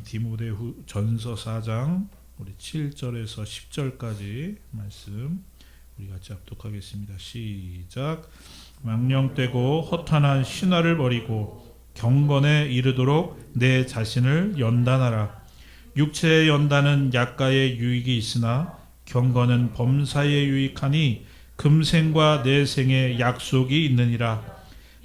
디모데 전서 4장 우리 7절에서 10절까지 말씀 우리 같이 합독하겠습니다. 시작. 망령되고 허탄한 신화를 버리고 경건에 이르도록 내 자신을 연단하라. 육체의 연단은 약가의 유익이 있으나 경건은 범사에 유익하니 금생과 내생의 약속이 있느니라.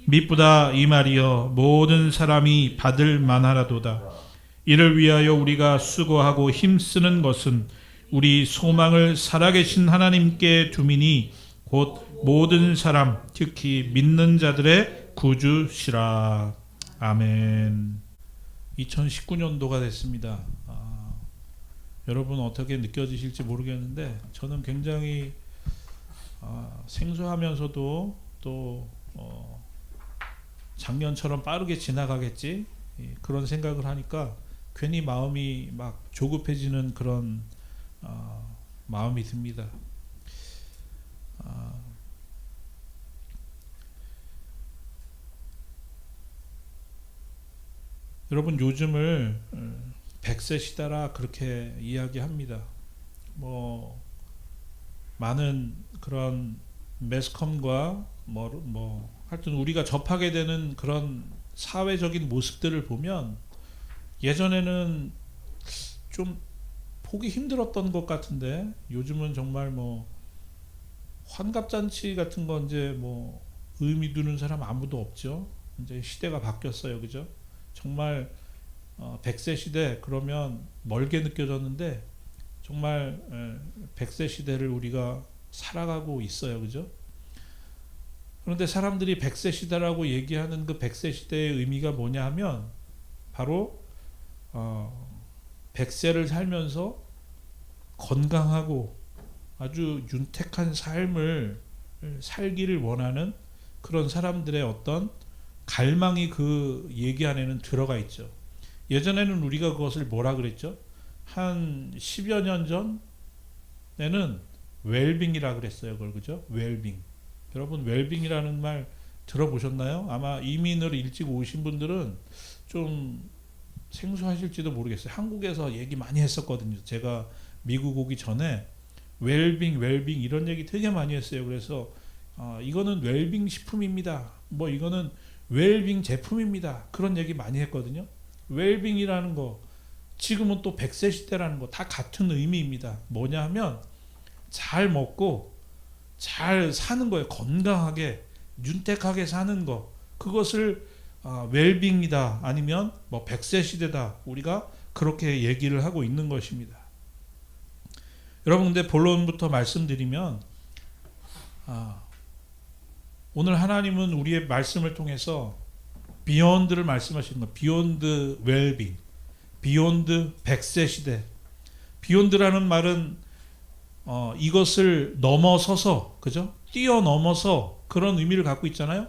미쁘다 이 말이여 모든 사람이 받을 만하라도다. 이를 위하여 우리가 수고하고 힘쓰는 것은 우리 소망을 살아계신 하나님께 두미니 곧 모든 사람 특히 믿는 자들의 구주시라. 아멘. 2019년도가 됐습니다. 여러분 어떻게 느껴지실지 모르겠는데 저는 굉장히 생소하면서도 또 작년처럼 빠르게 지나가겠지 그런 생각을 하니까 괜히 마음이 막 조급해지는 그런 마음이 듭니다. 여러분 요즘을 100세 시대라 그렇게 이야기합니다. 뭐 많은 그런 매스컴과 하여튼 우리가 접하게 되는 그런 사회적인 모습들을 보면 예전에는 좀 보기 힘들었던 것 같은데 요즘은 정말 환갑잔치 같은 거 이제 의미 두는 사람 아무도 없죠. 이제 시대가 바뀌었어요. 그죠? 정말 100세 시대 그러면 멀게 느껴졌는데 정말 100세 시대를 우리가 살아가고 있어요. 그죠? 그런데 사람들이 100세 시대라고 얘기하는 그 100세 시대의 의미가 뭐냐 하면 바로 100세를 살면서 건강하고 아주 윤택한 삶을 살기를 원하는 그런 사람들의 어떤 갈망이 그 얘기 안에는 들어가 있죠. 예전에는 우리가 그것을 뭐라 그랬죠? 한 10여 년 전에는 웰빙이라 그랬어요. 그걸 그죠? 웰빙. 여러분 웰빙이라는 말 들어보셨나요? 아마 이민을 일찍 오신 분들은 좀 생소하실지도 모르겠어요. 한국에서 얘기 많이 했었거든요. 제가 미국 오기 전에 웰빙 이런 얘기 되게 많이 했어요. 그래서 이거는 웰빙 식품입니다. 이거는 웰빙 제품입니다. 그런 얘기 많이 했거든요. 웰빙이라는 거 지금은 또 100세 시대라는 거 다 같은 의미입니다. 뭐냐 하면 잘 먹고 잘 사는 거예요. 건강하게 윤택하게 사는 거 그것을 웰빙이다 아니면 100세 시대다 우리가 그렇게 얘기를 하고 있는 것입니다. 여러분 근데 본론부터 말씀드리면 오늘 하나님은 우리의 말씀을 통해서 비욘드를 말씀하시는 거예요. 비욘드 웰빙, 비욘드 100세 시대. 비욘드라는 말은 이것을 넘어서서 그죠? 뛰어넘어서 그런 의미를 갖고 있잖아요.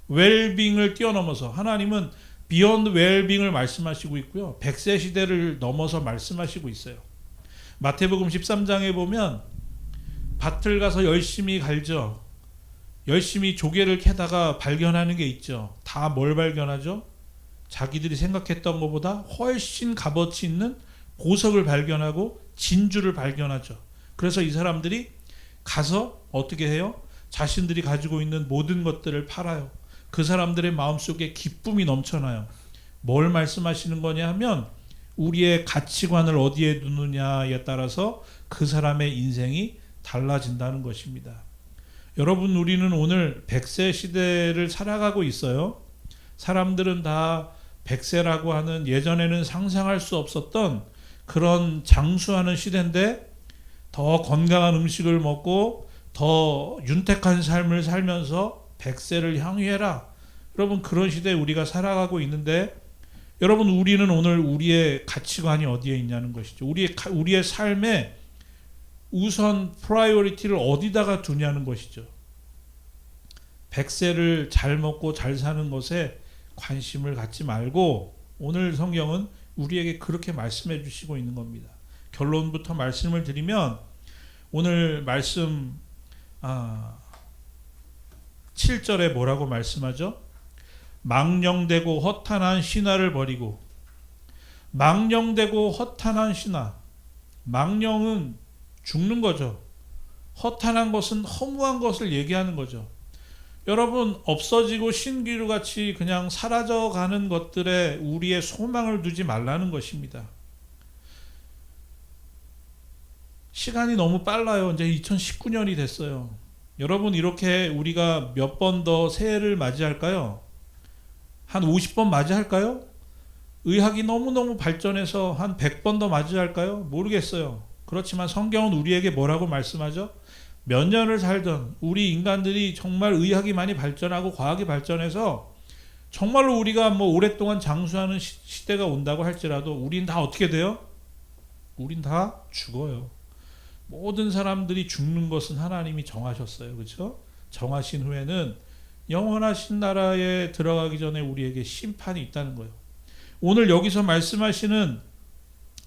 웰빙을 뛰어넘어서 하나님은 비욘드 웰빙을 말씀하시고 있고요. 100세 시대를 넘어서 말씀하시고 있어요. 마태복음 13장에 보면 밭을 가서 열심히 갈죠. 열심히 조개를 캐다가 발견하는 게 있죠. 다 뭘 발견하죠? 자기들이 생각했던 것보다 훨씬 값어치 있는 보석을 발견하고 진주를 발견하죠. 그래서 이 사람들이 가서 어떻게 해요? 자신들이 가지고 있는 모든 것들을 팔아요. 그 사람들의 마음속에 기쁨이 넘쳐나요. 뭘 말씀하시는 거냐 하면 우리의 가치관을 어디에 두느냐에 따라서 그 사람의 인생이 달라진다는 것입니다. 여러분 우리는 오늘 100세 시대를 살아가고 있어요. 사람들은 다 100세라고 하는 예전에는 상상할 수 없었던 그런 장수하는 시대인데 더 건강한 음식을 먹고 더 윤택한 삶을 살면서 100세를 향유해라. 여러분 그런 시대에 우리가 살아가고 있는데 여러분 우리는 오늘 우리의 가치관이 어디에 있냐는 것이죠. 우리의 삶에 우선 프라이어리티를 어디다가 두냐는 것이죠. 100세를 잘 먹고 잘 사는 것에 관심을 갖지 말고 오늘 성경은 우리에게 그렇게 말씀해 주시고 있는 겁니다. 결론부터 말씀을 드리면 오늘 말씀 7절에 뭐라고 말씀하죠? 망령되고 허탄한 신화를 버리고 망령되고 허탄한 신하. 망령은 죽는 거죠. 허탄한 것은 허무한 것을 얘기하는 거죠. 여러분, 없어지고 신기루같이 그냥 사라져가는 것들에 우리의 소망을 두지 말라는 것입니다. 시간이 너무 빨라요. 이제 2019년이 됐어요. 여러분, 이렇게 우리가 몇 번 더 새해를 맞이할까요? 한 50번 맞이할까요? 의학이 너무너무 발전해서 한 100번 더 맞이할까요? 모르겠어요. 그렇지만 성경은 우리에게 뭐라고 말씀하죠? 몇 년을 살던 우리 인간들이 정말 의학이 많이 발전하고 과학이 발전해서 정말로 우리가 뭐 오랫동안 장수하는 시대가 온다고 할지라도 우린 다 어떻게 돼요? 우린 다 죽어요. 모든 사람들이 죽는 것은 하나님이 정하셨어요. 그렇죠? 정하신 후에는 영원하신 나라에 들어가기 전에 우리에게 심판이 있다는 거예요. 오늘 여기서 말씀하시는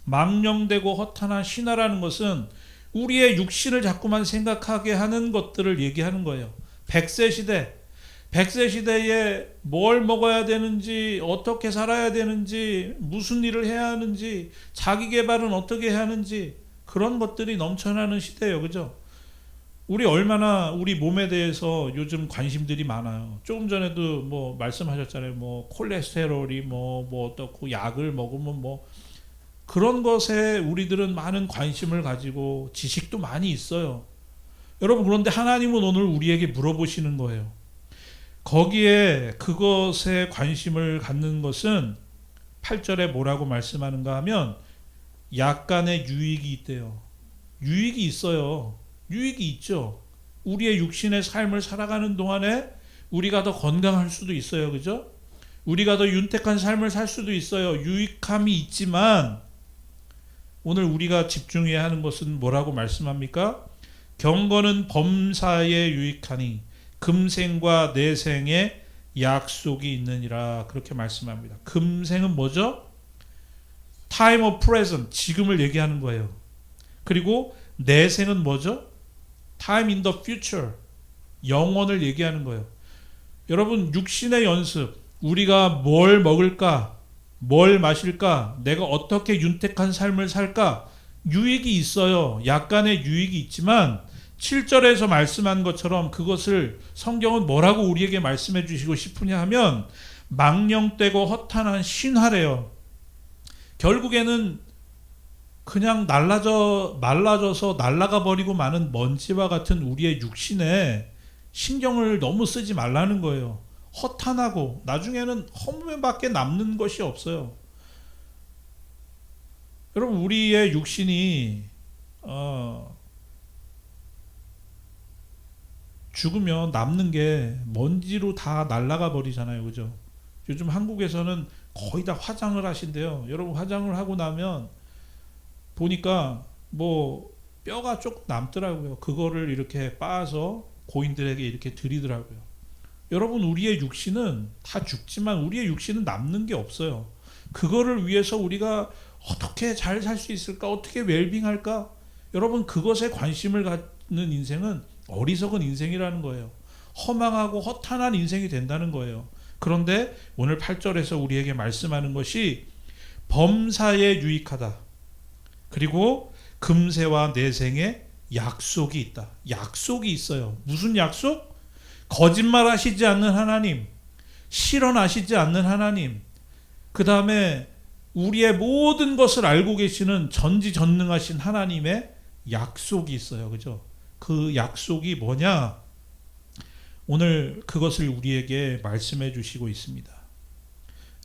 망령되고 허탄한 신하라는 것은 우리의 육신을 자꾸만 생각하게 하는 것들을 얘기하는 거예요. 100세 시대, 100세 시대에 뭘 먹어야 되는지, 어떻게 살아야 되는지, 무슨 일을 해야 하는지, 자기 개발은 어떻게 해야 하는지, 그런 것들이 넘쳐나는 시대예요. 그죠? 우리 얼마나 우리 몸에 대해서 요즘 관심들이 많아요. 조금 전에도 뭐 말씀하셨잖아요. 뭐 콜레스테롤이 뭐 어떻고 약을 먹으면 뭐 그런 것에 우리들은 많은 관심을 가지고 지식도 많이 있어요. 여러분, 그런데 하나님은 오늘 우리에게 물어보시는 거예요. 거기에 그것에 관심을 갖는 것은 8절에 뭐라고 말씀하는가 하면 약간의 유익이 있대요. 유익이 있어요. 유익이 있죠. 우리의 육신의 삶을 살아가는 동안에 우리가 더 건강할 수도 있어요. 그죠? 우리가 더 윤택한 삶을 살 수도 있어요. 유익함이 있지만 오늘 우리가 집중해야 하는 것은 뭐라고 말씀합니까? 경건은 범사에 유익하니 금생과 내생에 약속이 있느니라. 그렇게 말씀합니다. 금생은 뭐죠? Time of present, 지금을 얘기하는 거예요. 그리고 내생은 뭐죠? Time in the future, 영원을 얘기하는 거예요. 여러분, 육신의 연습, 우리가 뭘 먹을까, 뭘 마실까, 내가 어떻게 윤택한 삶을 살까, 유익이 있어요. 약간의 유익이 있지만 7절에서 말씀한 것처럼 그것을 성경은 뭐라고 우리에게 말씀해 주시고 싶으냐 하면 망령되고 허탄한 신화래요. 결국에는 그냥 말라져서 날아가 버리고 마는 먼지와 같은 우리의 육신에 신경을 너무 쓰지 말라는 거예요. 허탄하고 나중에는 허무밖에 남는 것이 없어요. 여러분, 우리의 육신이 죽으면 남는 게 먼지로 다 날아가 버리잖아요. 그죠? 요즘 한국에서는 거의 다 화장을 하신대요. 여러분, 화장을 하고 나면 보니까 뭐 뼈가 조금 남더라고요. 그거를 이렇게 빻아서 고인들에게 이렇게 드리더라고요. 여러분, 우리의 육신은 다 죽지만 우리의 육신은 남는 게 없어요. 그거를 위해서 우리가 어떻게 잘 살 수 있을까? 어떻게 웰빙할까? 여러분, 그것에 관심을 갖는 인생은 어리석은 인생이라는 거예요. 허망하고 허탄한 인생이 된다는 거예요. 그런데 오늘 8절에서 우리에게 말씀하는 것이 범사에 유익하다. 그리고 금세와 내생에 약속이 있다. 약속이 있어요. 무슨 약속? 거짓말하시지 않는 하나님, 실현하시지 않는 하나님, 그 다음에 우리의 모든 것을 알고 계시는 전지전능하신 하나님의 약속이 있어요. 그죠? 그 약속이 뭐냐? 오늘 그것을 우리에게 말씀해 주시고 있습니다.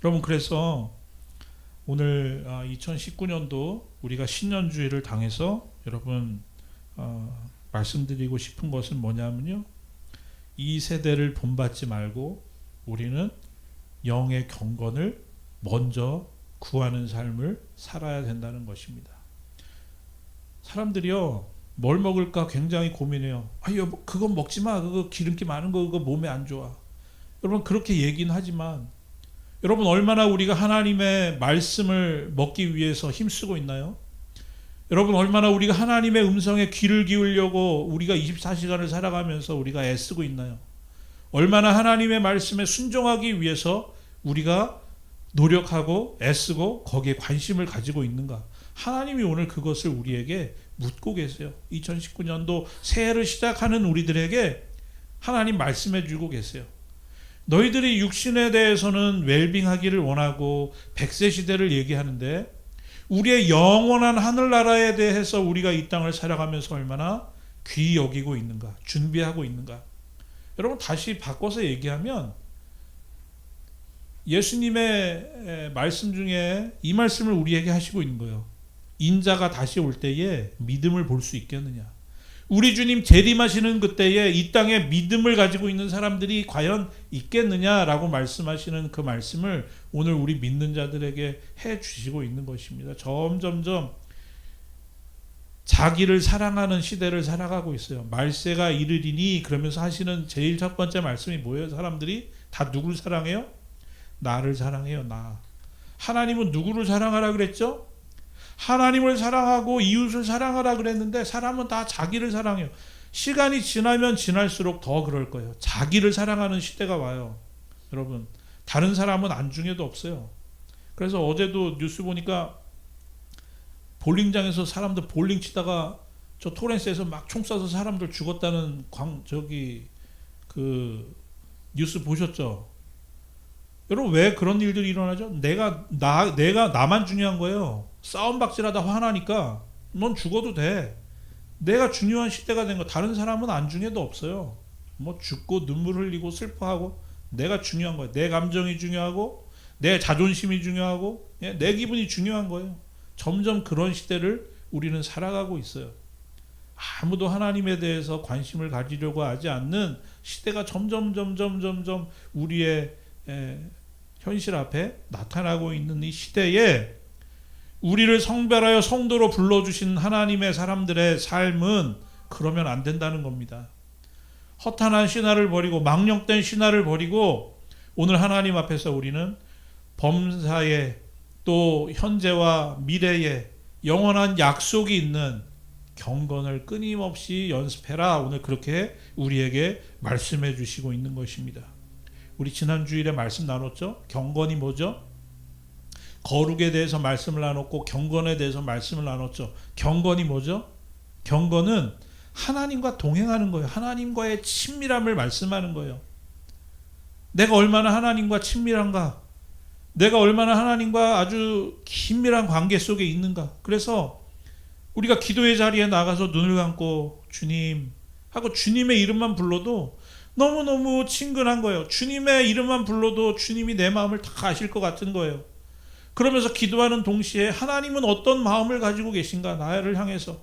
여러분, 그래서 오늘 2019년도 우리가 신년주의를 당해서 여러분 말씀드리고 싶은 것은 뭐냐면요, 이 세대를 본받지 말고 우리는 영의 경건을 먼저 구하는 삶을 살아야 된다는 것입니다. 사람들이요, 뭘 먹을까 굉장히 고민해요. 아유, 그건 먹지 마. 그거 기름기 많은 거 그거 몸에 안 좋아. 여러분, 그렇게 얘기는 하지만 여러분, 얼마나 우리가 하나님의 말씀을 먹기 위해서 힘쓰고 있나요? 여러분, 얼마나 우리가 하나님의 음성에 귀를 기울려고 우리가 24시간을 살아가면서 우리가 애쓰고 있나요? 얼마나 하나님의 말씀에 순종하기 위해서 우리가 노력하고 애쓰고 거기에 관심을 가지고 있는가? 하나님이 오늘 그것을 우리에게 묻고 계세요. 2019년도 새해를 시작하는 우리들에게 하나님 말씀해 주고 계세요. 너희들이 육신에 대해서는 웰빙하기를 원하고 100세 시대를 얘기하는데 우리의 영원한 하늘나라에 대해서 우리가 이 땅을 살아가면서 얼마나 귀히 여기고 있는가, 준비하고 있는가. 여러분 다시 바꿔서 얘기하면 예수님의 말씀 중에 이 말씀을 우리에게 하시고 있는 거예요. 인자가 다시 올 때에 믿음을 볼 수 있겠느냐. 우리 주님 재림하시는 그때에 이 땅에 믿음을 가지고 있는 사람들이 과연 있겠느냐라고 말씀하시는 그 말씀을 오늘 우리 믿는 자들에게 해 주시고 있는 것입니다. 점점점 자기를 사랑하는 시대를 살아가고 있어요. 말세가 이르리니 그러면서 하시는 제일 첫 번째 말씀이 뭐예요? 사람들이 다 누구를 사랑해요? 나를 사랑해요. 나. 하나님은 누구를 사랑하라 그랬죠? 하나님을 사랑하고 이웃을 사랑하라 그랬는데 사람은 다 자기를 사랑해요. 시간이 지나면 지날수록 더 그럴 거예요. 자기를 사랑하는 시대가 와요. 여러분 다른 사람은 안중에도 없어요. 그래서 어제도 뉴스 보니까 볼링장에서 사람들 볼링 치다가 저 토렌스에서 막 총 쏴서 사람들 죽었다는 그 뉴스 보셨죠? 여러분 왜 그런 일들이 일어나죠? 내가 나만 중요한 거예요. 싸움박질하다 화나니까 넌 죽어도 돼. 내가 중요한 시대가 된 거. 다른 사람은 안중에도 없어요. 뭐 죽고 눈물 흘리고 슬퍼하고 내가 중요한 거예요. 내 감정이 중요하고 내 자존심이 중요하고 내 기분이 중요한 거예요. 점점 그런 시대를 우리는 살아가고 있어요. 아무도 하나님에 대해서 관심을 가지려고 하지 않는 시대가 점점 우리의 현실 앞에 나타나고 있는 이 시대에 우리를 성별하여 성도로 불러주신 하나님의 사람들의 삶은 그러면 안 된다는 겁니다. 허탄한 신화를 버리고 망령된 신화를 버리고 오늘 하나님 앞에서 우리는 범사에 또 현재와 미래에 영원한 약속이 있는 경건을 끊임없이 연습해라. 오늘 그렇게 우리에게 말씀해 주시고 있는 것입니다. 우리 지난 주일에 말씀 나눴죠? 경건이 뭐죠? 거룩에 대해서 말씀을 나눴고 경건에 대해서 말씀을 나눴죠. 경건이 뭐죠? 경건은 하나님과 동행하는 거예요. 하나님과의 친밀함을 말씀하는 거예요. 내가 얼마나 하나님과 친밀한가? 내가 얼마나 하나님과 아주 긴밀한 관계 속에 있는가? 그래서 우리가 기도의 자리에 나가서 눈을 감고 주님 하고 주님의 이름만 불러도 너무너무 친근한 거예요. 주님의 이름만 불러도 주님이 내 마음을 다 아실 것 같은 거예요. 그러면서 기도하는 동시에 하나님은 어떤 마음을 가지고 계신가? 나를 향해서.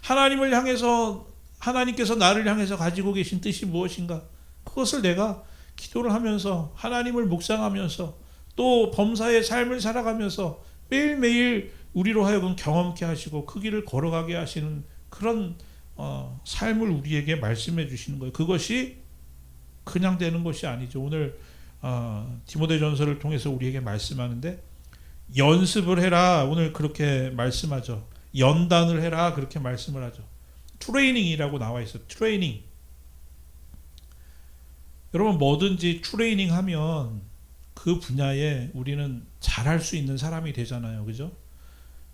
하나님을 향해서 하나님께서 나를 향해서 가지고 계신 뜻이 무엇인가? 그것을 내가 기도를 하면서 하나님을 묵상하면서 또 범사의 삶을 살아가면서 매일매일 우리로 하여금 경험케 하시고 그 길을 걸어가게 하시는 그런 삶을 우리에게 말씀해 주시는 거예요. 그것이 그냥 되는 것이 아니죠. 오늘 디모데전서를 통해서 우리에게 말씀하는데 연습을 해라. 오늘 그렇게 말씀하죠. 연단을 해라. 그렇게 말씀을 하죠. 트레이닝이라고 나와 있어요. 트레이닝. 여러분 뭐든지 트레이닝 하면 그 분야에 우리는 잘할 수 있는 사람이 되잖아요. 그죠?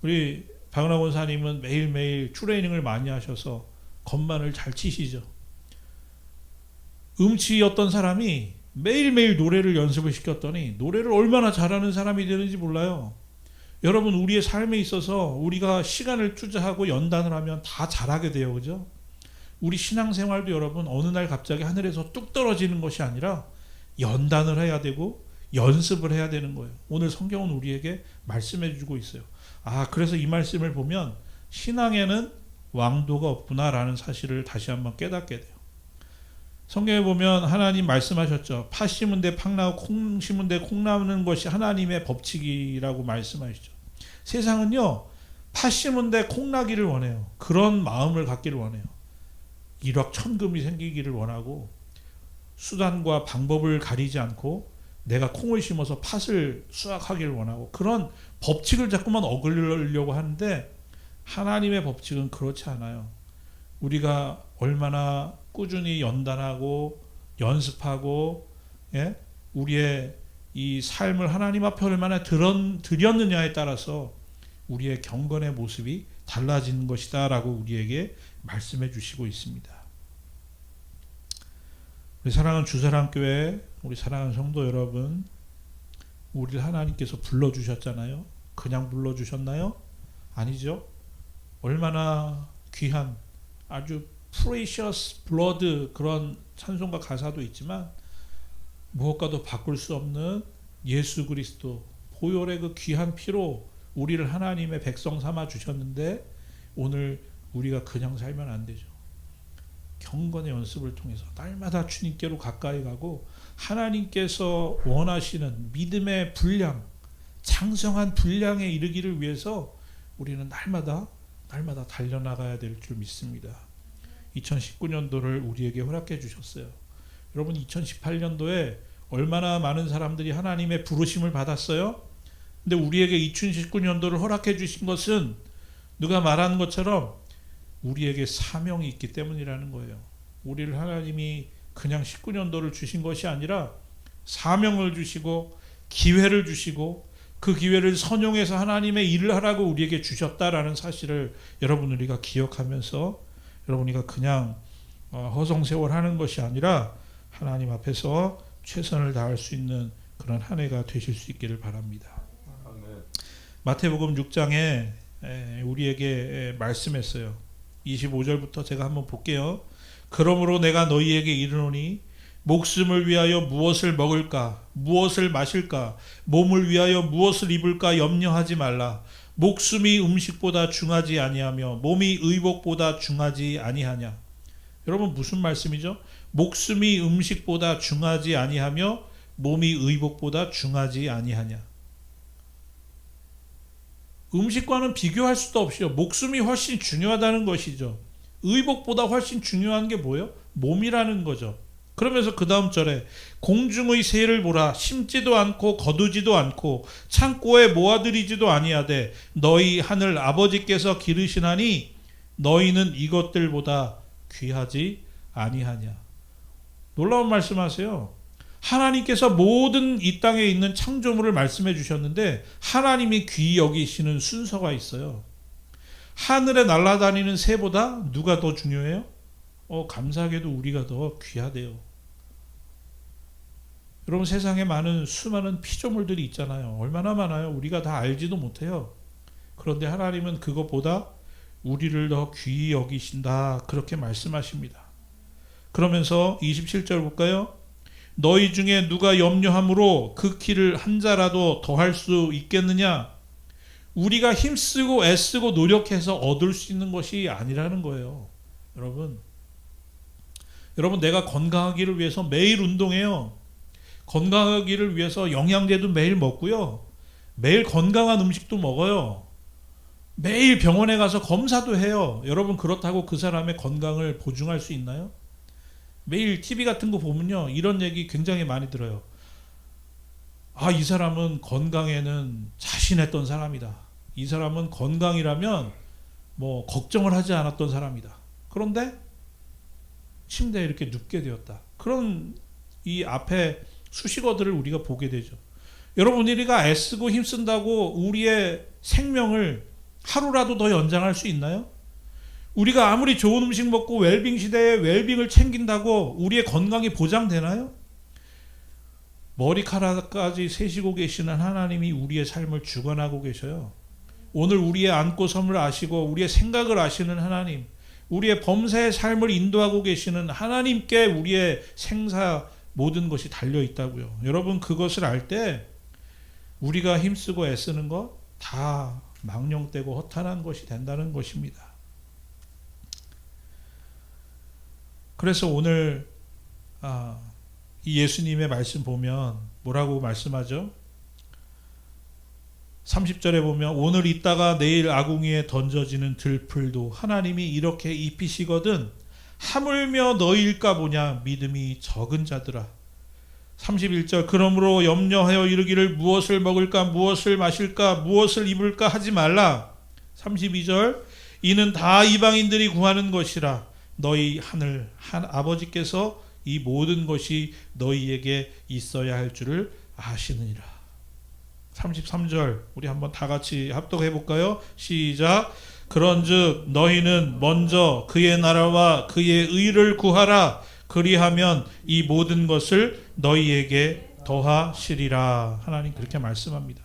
우리 박은하 권사님은 매일매일 트레이닝을 많이 하셔서 건반을 잘 치시죠. 음치였던 사람이 매일매일 노래를 연습을 시켰더니 노래를 얼마나 잘하는 사람이 되는지 몰라요. 여러분 우리의 삶에 있어서 우리가 시간을 투자하고 연단을 하면 다 잘하게 돼요. 그죠? 우리 신앙생활도 여러분 어느 날 갑자기 하늘에서 뚝 떨어지는 것이 아니라 연단을 해야 되고 연습을 해야 되는 거예요. 오늘 성경은 우리에게 말씀해 주고 있어요. 그래서 이 말씀을 보면 신앙에는 왕도가 없구나라는 사실을 다시 한번 깨닫게 돼요. 성경에 보면 하나님 말씀하셨죠. 파 심은 데 팍 나고 콩 심은 데 콩 나는 것이 하나님의 법칙이라고 말씀하시죠. 세상은요. 파 심은 데 콩 나기를 원해요. 그런 마음을 갖기를 원해요. 일확천금이 생기기를 원하고 수단과 방법을 가리지 않고 내가 콩을 심어서 팥을 수확하기를 원하고 그런 법칙을 자꾸만 어기려고 하는데 하나님의 법칙은 그렇지 않아요. 우리가 얼마나 꾸준히 연단하고 연습하고 우리의 이 삶을 하나님 앞에 얼마나 드렸느냐에 따라서 우리의 경건의 모습이 달라지는 것이다 라고 우리에게 말씀해 주시고 있습니다. 우리 사랑하는 주사랑교회, 우리 사랑하는 성도 여러분, 우리를 하나님께서 불러주셨잖아요. 그냥 불러주셨나요? 아니죠. 얼마나 귀한 아주 precious blood, 그런 찬송가 가사도 있지만 무엇과도 바꿀 수 없는 예수 그리스도 보혈의 그 귀한 피로 우리를 하나님의 백성 삼아 주셨는데 오늘 우리가 그냥 살면 안 되죠. 경건의 연습을 통해서 날마다 주님께로 가까이 가고 하나님께서 원하시는 믿음의 분량, 장성한 분량에 이르기를 위해서 우리는 날마다 달려나가야 될 줄 믿습니다. 2019년도를 우리에게 허락해 주셨어요. 여러분, 2018년도에 얼마나 많은 사람들이 하나님의 부르심을 받았어요? 근데 우리에게 2019년도를 허락해 주신 것은 누가 말하는 것처럼 우리에게 사명이 있기 때문이라는 거예요. 우리를 하나님이 그냥 19년도를 주신 것이 아니라 사명을 주시고 기회를 주시고 그 기회를 선용해서 하나님의 일을 하라고 우리에게 주셨다라는 사실을 여러분 우리가 기억하면서 여러분 우리가 그냥 허송세월 하는 것이 아니라 하나님 앞에서 최선을 다할 수 있는 그런 한 해가 되실 수 있기를 바랍니다. 마태복음 6장에 우리에게 말씀했어요. 25절부터 제가 한번 볼게요. 그러므로 내가 너희에게 이르노니 목숨을 위하여 무엇을 먹을까, 무엇을 마실까, 몸을 위하여 무엇을 입을까 염려하지 말라. 목숨이 음식보다 중하지 아니하며 몸이 의복보다 중하지 아니하냐. 여러분, 무슨 말씀이죠? 목숨이 음식보다 중하지 아니하며 몸이 의복보다 중하지 아니하냐. 음식과는 비교할 수도 없이요. 목숨이 훨씬 중요하다는 것이죠. 의복보다 훨씬 중요한 게 뭐예요? 몸이라는 거죠. 그러면서 그 다음 절에 공중의 새를 보라. 심지도 않고 거두지도 않고 창고에 모아들이지도 아니하되 너희 하늘 아버지께서 기르시나니 너희는 이것들보다 귀하지 아니하냐. 놀라운 말씀하세요. 하나님께서 모든 이 땅에 있는 창조물을 말씀해 주셨는데 하나님이 귀히 여기시는 순서가 있어요. 하늘에 날아다니는 새보다 누가 더 중요해요? 감사하게도 우리가 더 귀하대요. 여러분, 세상에 많은 수많은 피조물들이 있잖아요. 얼마나 많아요. 우리가 다 알지도 못해요. 그런데 하나님은 그것보다 우리를 더 귀히 여기신다, 그렇게 말씀하십니다. 그러면서 27절 볼까요? 너희 중에 누가 염려함으로 그 키를 한 자라도 더할 수 있겠느냐? 우리가 힘쓰고 애쓰고 노력해서 얻을 수 있는 것이 아니라는 거예요. 여러분, 내가 건강하기를 위해서 매일 운동해요. 건강하기를 위해서 영양제도 매일 먹고요. 매일 건강한 음식도 먹어요. 매일 병원에 가서 검사도 해요. 여러분, 그렇다고 그 사람의 건강을 보증할 수 있나요? 매일 TV 같은 거 보면요, 이런 얘기 굉장히 많이 들어요. 이 사람은 건강에는 자신했던 사람이다. 이 사람은 건강이라면 걱정을 하지 않았던 사람이다. 그런데 침대에 이렇게 눕게 되었다. 그런 이 앞에 수식어들을 우리가 보게 되죠. 여러분, 우리가 애쓰고 힘쓴다고 우리의 생명을 하루라도 더 연장할 수 있나요? 우리가 아무리 좋은 음식 먹고 웰빙 시대에 웰빙을 챙긴다고 우리의 건강이 보장되나요? 머리카락까지 세시고 계시는 하나님이 우리의 삶을 주관하고 계셔요. 오늘 우리의 안고섬을 아시고 우리의 생각을 아시는 하나님, 우리의 범사의 삶을 인도하고 계시는 하나님께 우리의 생사 모든 것이 달려 있다고요. 여러분, 그것을 알 때 우리가 힘쓰고 애쓰는 것 다 망령되고 허탄한 것이 된다는 것입니다. 그래서 오늘 이 예수님의 말씀 보면 뭐라고 말씀하죠? 30절에 보면 오늘 있다가 내일 아궁이에 던져지는 들풀도 하나님이 이렇게 입히시거든 하물며 너희일까 보냐 믿음이 적은 자들아. 31절 그러므로 염려하여 이르기를 무엇을 먹을까 무엇을 마실까 무엇을 입을까 하지 말라. 32절 이는 다 이방인들이 구하는 것이라 너희 하늘 한 아버지께서 이 모든 것이 너희에게 있어야 할 줄을 아시느니라. 33절 우리 한번 다 같이 합독해 볼까요? 시작. 그런즉 너희는 먼저 그의 나라와 그의 의를 구하라. 그리하면 이 모든 것을 너희에게 더하시리라. 하나님 그렇게 말씀합니다.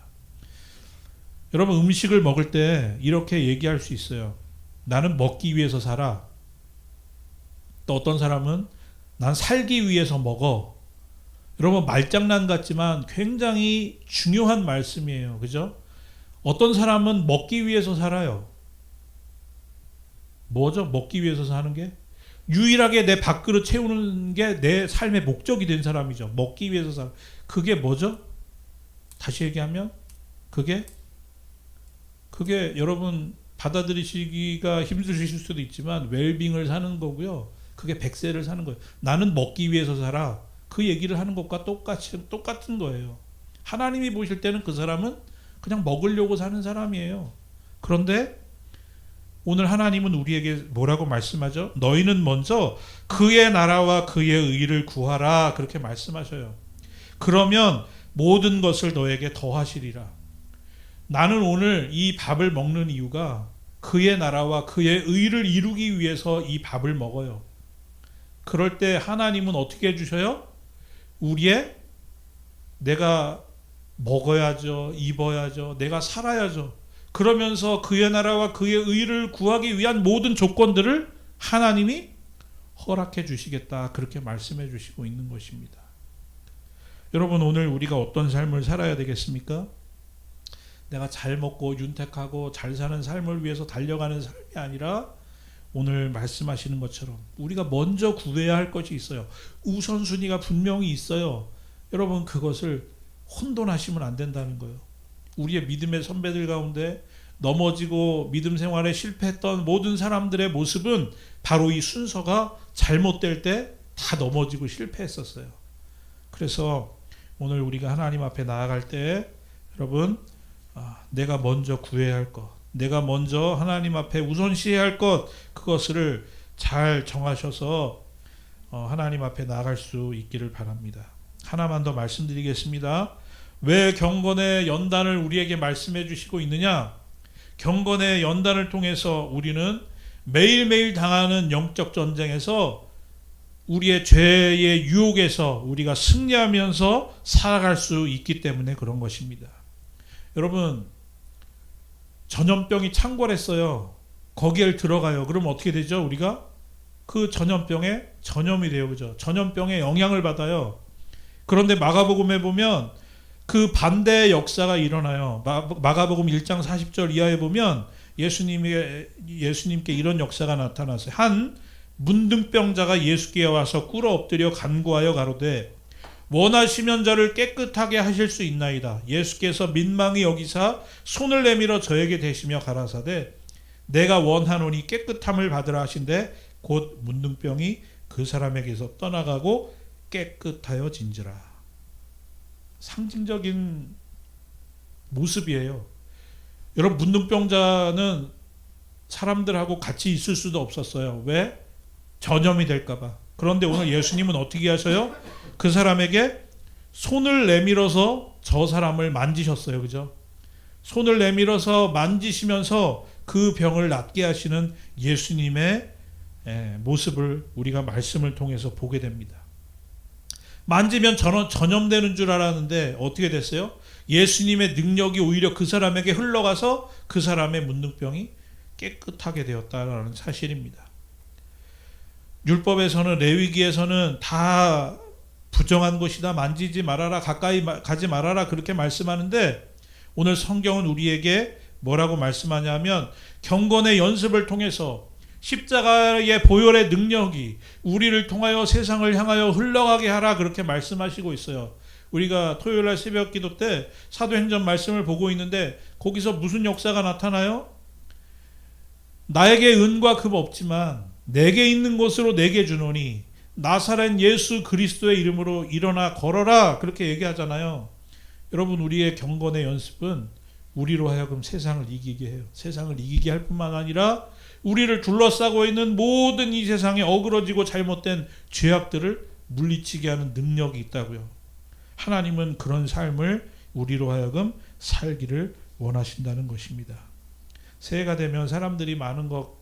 여러분 음식을 먹을 때 이렇게 얘기할 수 있어요. 나는 먹기 위해서 살아. 또 어떤 사람은 난 살기 위해서 먹어. 여러분 말장난 같지만 굉장히 중요한 말씀이에요. 그죠? 어떤 사람은 먹기 위해서 살아요. 뭐죠? 먹기 위해서 사는 게? 유일하게 내 밥그릇 채우는 게 내 삶의 목적이 된 사람이죠. 먹기 위해서 살아. 그게 뭐죠? 다시 얘기하면 그게 여러분 받아들이시기가 힘드실 수도 있지만 웰빙을 사는 거고요. 그게 백세를 사는 거예요. 나는 먹기 위해서 살아. 그 얘기를 하는 것과 똑같은 거예요. 하나님이 보실 때는 그 사람은 그냥 먹으려고 사는 사람이에요. 그런데 오늘 하나님은 우리에게 뭐라고 말씀하죠? 너희는 먼저 그의 나라와 그의 의를 구하라. 그렇게 말씀하셔요. 그러면 모든 것을 너에게 더하시리라. 나는 오늘 이 밥을 먹는 이유가 그의 나라와 그의 의를 이루기 위해서 이 밥을 먹어요. 그럴 때 하나님은 어떻게 해주셔요? 내가 먹어야죠. 입어야죠. 내가 살아야죠. 그러면서 그의 나라와 그의 의를 구하기 위한 모든 조건들을 하나님이 허락해 주시겠다. 그렇게 말씀해 주시고 있는 것입니다. 여러분 오늘 우리가 어떤 삶을 살아야 되겠습니까? 내가 잘 먹고 윤택하고 잘 사는 삶을 위해서 달려가는 삶이 아니라 오늘 말씀하시는 것처럼 우리가 먼저 구해야 할 것이 있어요. 우선순위가 분명히 있어요. 여러분 그것을 혼돈하시면 안 된다는 거예요. 우리의 믿음의 선배들 가운데 넘어지고 믿음 생활에 실패했던 모든 사람들의 모습은 바로 이 순서가 잘못될 때 다 넘어지고 실패했었어요. 그래서 오늘 우리가 하나님 앞에 나아갈 때 여러분 내가 먼저 구해야 할 것, 내가 먼저 하나님 앞에 우선시해야 할 것, 그것을 잘 정하셔서 하나님 앞에 나아갈 수 있기를 바랍니다. 하나만 더 말씀드리겠습니다. 왜 경건의 연단을 우리에게 말씀해 주시고 있느냐? 경건의 연단을 통해서 우리는 매일매일 당하는 영적 전쟁에서 우리의 죄의 유혹에서 우리가 승리하면서 살아갈 수 있기 때문에 그런 것입니다. 여러분 전염병이 창궐했어요. 거기에 들어가요. 그럼 어떻게 되죠? 우리가 그 전염병에 전염이 돼요. 그죠? 전염병에 영향을 받아요. 그런데 마가복음에 보면 그 반대의 역사가 일어나요. 마가복음 1장 40절 이하에 보면 예수님께 이런 역사가 나타났어요. 한 문둥병자가 예수께 와서 꿇어 엎드려 간구하여 가로되 원하시면 저를 깨끗하게 하실 수 있나이다. 예수께서 민망히 여기사 손을 내밀어 저에게 대시며 가라사대 내가 원하노니 깨끗함을 받으라 하신대 곧 문둥병이 그 사람에게서 떠나가고 깨끗하여진지라. 상징적인 모습이에요. 여러분 문둥병자는 사람들하고 같이 있을 수도 없었어요. 왜? 전염이 될까봐. 그런데 오늘 예수님은 어떻게 하셔요? 그 사람에게 손을 내밀어서 저 사람을 만지셨어요. 그죠? 손을 내밀어서 만지시면서 그 병을 낫게 하시는 예수님의 모습을 우리가 말씀을 통해서 보게 됩니다. 만지면 전염되는 줄 알았는데 어떻게 됐어요? 예수님의 능력이 오히려 그 사람에게 흘러가서 그 사람의 문둥병이 깨끗하게 되었다는 사실입니다. 율법에서는 레위기에서는 다 부정한 것이다. 만지지 말아라. 가까이 가지 말아라. 그렇게 말씀하는데 오늘 성경은 우리에게 뭐라고 말씀하냐면 경건의 연습을 통해서 십자가의 보혈의 능력이 우리를 통하여 세상을 향하여 흘러가게 하라. 그렇게 말씀하시고 있어요. 우리가 토요일날 새벽 기도 때 사도행전 말씀을 보고 있는데 거기서 무슨 역사가 나타나요? 나에게 은과 금 없지만 내게 있는 것으로 내게 주노니 나사렛 예수 그리스도의 이름으로 일어나 걸어라. 그렇게 얘기하잖아요. 여러분 우리의 경건의 연습은 우리로 하여금 세상을 이기게 해요. 세상을 이기게 할 뿐만 아니라 우리를 둘러싸고 있는 모든 이 세상에 어그러지고 잘못된 죄악들을 물리치게 하는 능력이 있다고요. 하나님은 그런 삶을 우리로 하여금 살기를 원하신다는 것입니다. 새해가 되면 사람들이 많은 것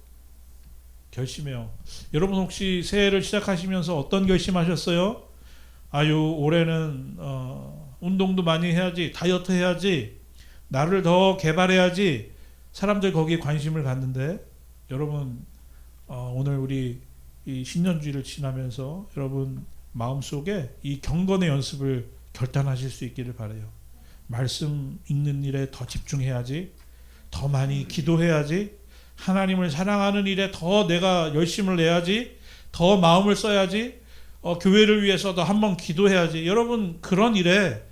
결심해요. 여러분 혹시 새해를 시작하시면서 어떤 결심하셨어요? 아유, 올해는 운동도 많이 해야지, 다이어트 해야지, 나를 더 개발해야지. 사람들 거기에 관심을 갖는데, 여러분 오늘 우리 이 신년주의를 지나면서 여러분 마음속에 이 경건의 연습을 결단하실 수 있기를 바라요. 말씀 읽는 일에 더 집중해야지, 더 많이 기도해야지, 하나님을 사랑하는 일에 더 내가 열심을 내야지, 더 마음을 써야지, 교회를 위해서도 한번 기도해야지. 여러분 그런 일에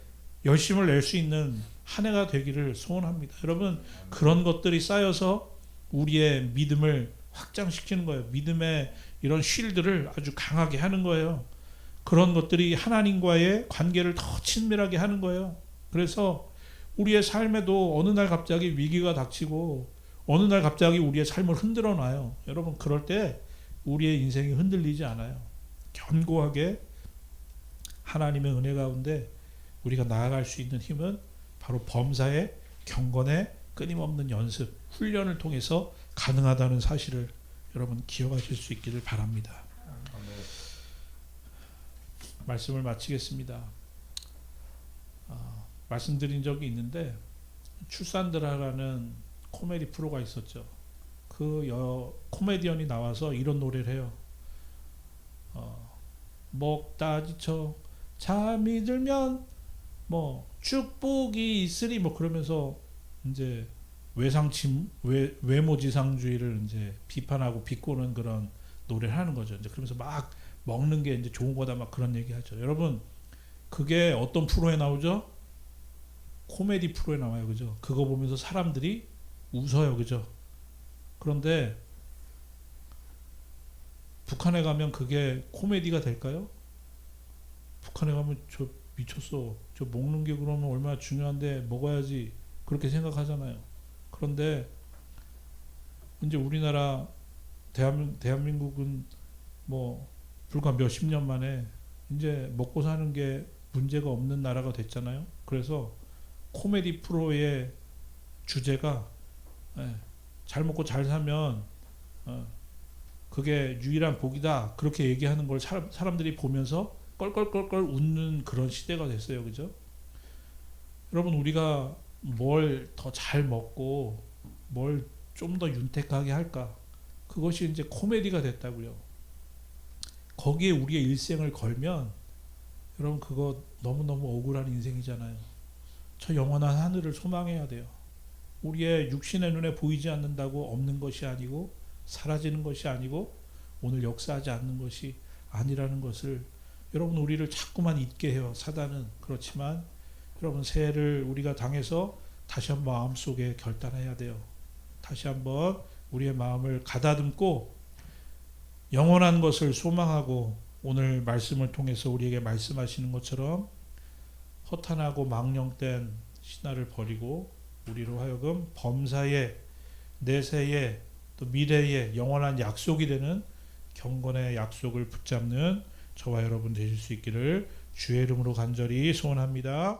열심을 낼 수 있는 한 해가 되기를 소원합니다. 여러분 그런 것들이 쌓여서 우리의 믿음을 확장시키는 거예요. 믿음의 이런 쉴드를 아주 강하게 하는 거예요. 그런 것들이 하나님과의 관계를 더 친밀하게 하는 거예요. 그래서 우리의 삶에도 어느 날 갑자기 위기가 닥치고 어느 날 갑자기 우리의 삶을 흔들어 놔요. 여러분 그럴 때 우리의 인생이 흔들리지 않아요. 견고하게 하나님의 은혜 가운데 우리가 나아갈 수 있는 힘은 바로 범사의 경건의 끊임없는 연습, 훈련을 통해서 가능하다는 사실을 여러분 기억하실 수 있기를 바랍니다. 말씀을 마치겠습니다. 말씀드린 적이 있는데 출산드라라는 코미디 프로가 있었죠. 그 코미디언이 나와서 이런 노래를 해요. 먹다 지쳐 잠이 들면 뭐 축복이 있으리 뭐 그러면서 이제 외모지상주의를 이제 비판하고 비꼬는 그런 노래를 하는 거죠. 이제 그러면서 막 먹는 게 이제 좋은 거다 막 그런 얘기하죠. 여러분 그게 어떤 프로에 나오죠? 코미디 프로에 나와요, 그죠? 그거 보면서 사람들이 웃어요, 그죠? 그런데 북한에 가면 그게 코미디가 될까요? 북한에 가면 저 미쳤어. 저 먹는 게 그러면 얼마나 중요한데 먹어야지. 그렇게 생각하잖아요. 그런데 이제 우리나라 대한민국은 뭐 불과 몇십 년 만에 이제 먹고 사는 게 문제가 없는 나라가 됐잖아요. 그래서 코미디 프로의 주제가 잘 먹고 잘 사면 그게 유일한 복이다. 그렇게 얘기하는 걸 사람들이 보면서 껄껄껄껄 웃는 그런 시대가 됐어요. 그죠? 여러분 우리가 뭘 더 잘 먹고 뭘 좀 더 윤택하게 할까? 그것이 이제 코미디가 됐다고요. 거기에 우리의 일생을 걸면 여러분 그거 너무너무 억울한 인생이잖아요. 저 영원한 하늘을 소망해야 돼요. 우리의 육신의 눈에 보이지 않는다고 없는 것이 아니고 사라지는 것이 아니고 오늘 역사하지 않는 것이 아니라는 것을 여러분 우리를 자꾸만 잊게 해요. 사단은. 그렇지만 여러분 새해를 우리가 당해서 다시 한번 마음속에 결단해야 돼요. 다시 한번 우리의 마음을 가다듬고 영원한 것을 소망하고 오늘 말씀을 통해서 우리에게 말씀하시는 것처럼 허탄하고 망령된 신화를 버리고 우리로 하여금 범사의 내세의 또 미래의 영원한 약속이 되는 경건의 약속을 붙잡는 저와 여러분 되실 수 있기를 주의 이름으로 간절히 소원합니다.